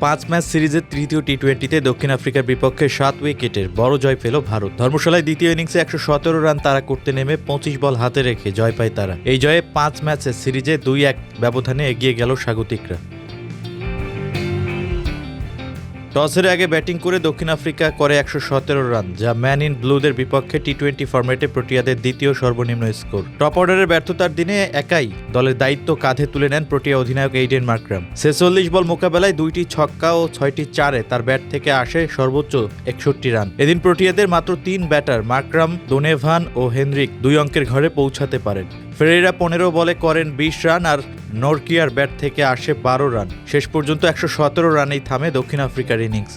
5 match সিরিজের তৃতীয় টি-20তে দক্ষিণ আফ্রিকার বিপক্ষে 7 উইকেটের বড় জয় পেল ভারত। ধর্মশালায় দ্বিতীয় ইনিংসে 117 রান তাড়া করতে নেমে 25 বল হাতে রেখে জয় পায় তারা। এই জয়ে 5 ম্যাচের সিরিজে 2-1 ব্যবধানে এগিয়ে গেল স্বাগতিকরা। টসের আগে ব্যাটিং করে দক্ষিণ আফ্রিকা করে 117 রান, যা ম্যান ইন ব্লুদের বিপক্ষে টি-20 ফরম্যাটে প্রোটিয়াদের দ্বিতীয় সর্বনিম্ন স্কোর। টপ অর্ডারের ব্যর্থতার দিনে একাই দলের দায়িত্ব কাঁধে তুলে নেন প্রোটিয়া অধিনায়ক এইডেন মার্করাম। 46 বল মোকাবেলায় 2টি ছক্কা ও 6টি চারে তার ব্যাট থেকে আসে সর্বোচ্চ 61 রান। এদিন প্রোটিয়াদের মাত্র 3 ব্যাটার মার্করাম, ডোনেভান ও হেনরিক 2 অঙ্কের ঘরে পৌঁছাতে পারেন। ফেরেইরা 15 বলে করেন 20 রান আর নরকিয়ার ব্যাট থেকে আসে 12 রান। শেষ পর্যন্ত 117 রানেই থামে দক্ষিণ আফ্রিকার ইনিংস।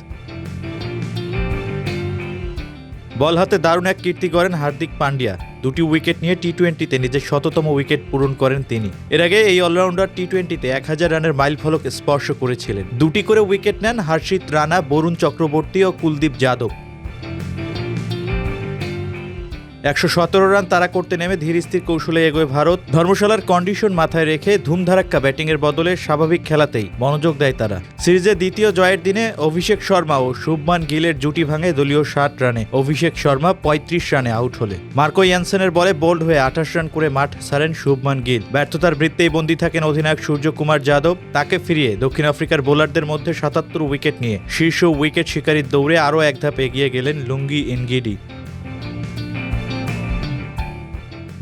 বল হাতে দারুণ এক কীর্তি করেন হার্দিক পান্ডিয়া। 2টি উইকেট নিয়ে টি-20তে নিজের 100তম উইকেট পূরণ করেন তিনি। এর আগে এই অলরাউন্ডার টি-20তে 1000 রানের মাইলফলক স্পর্শ করেছিলেন। 2টি করে উইকেট নেন হর্ষিত রানা, বরুণ চক্রবর্তী ও কুলদীপ যাদব। 117 রান তাড়া করতে নেমে ধীর স্থির কৌশলে এগোয় ভারত। ধর্মশালার কন্ডিশন মাথায় রেখে ধুমধারাক্কা ব্যাটিংয়ের বদলে স্বাভাবিক খেলাতেই মনোযোগ দেয় তারা। সিরিজের দ্বিতীয় জয়ের দিনে অভিষেক শর্মা ও শুভমান গিলের জুটি ভাঙে দলীয় 60 রানে। অভিষেক শর্মা 35 রানে আউট হলে মার্কো ইয়ানসেনের বলে বোল্ড হয়ে 28 রান করে মাঠ ছাড়েন শুভমান গিল। ব্যর্থতার বৃত্তেই বন্দী থাকেন অধিনায়ক সূর্যকুমার যাদব। তাকে ফিরিয়ে দক্ষিণ আফ্রিকার বোলারদের মধ্যে 77 উইকেট নিয়ে শীর্ষ উইকেট শিকারীর দৌড়ে আরও এক ধাপ এগিয়ে গেলেন লুঙ্গি ইনগিডি।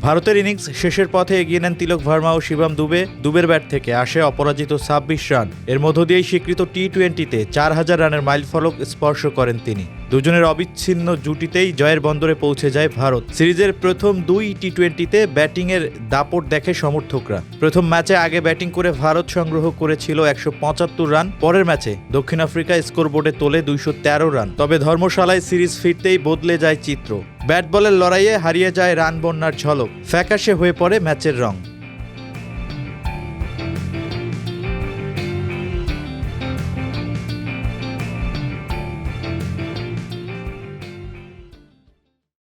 ভারতের ইনিংস শেষের পথে এগিয়ে নেন তিলক ভার্মা ও শিবম দুবে। দুবের ব্যাট থেকে আসে অপরাজিত 26 রান। এর মধ্য দিয়েই স্বীকৃত টি-20তে 4000 রানের মাইলফলক স্পর্শ করেন তিনি। দুজনের অবিচ্ছিন্ন জুটিতেই জয়ের বন্দরে পৌঁছে যায় ভারত। সিরিজের প্রথম 2 টি-20তে ব্যাটিংয়ের দাপট দেখে সমর্থকরা। প্রথম ম্যাচে আগে ব্যাটিং করে ভারত সংগ্রহ করেছিল 175 রান। পরের ম্যাচে দক্ষিণ আফ্রিকা স্কোরবোর্ডে তোলে 213 রান। তবে ধর্মশালায় সিরিজ ফিরতেই বদলে যায় চিত্র। ব্যাট বলের লড়াইয়ে হারিয়ে যায় রান বন্যার ঝলক। ফ্যাকাশে হয়ে পড়ে ম্যাচের রং।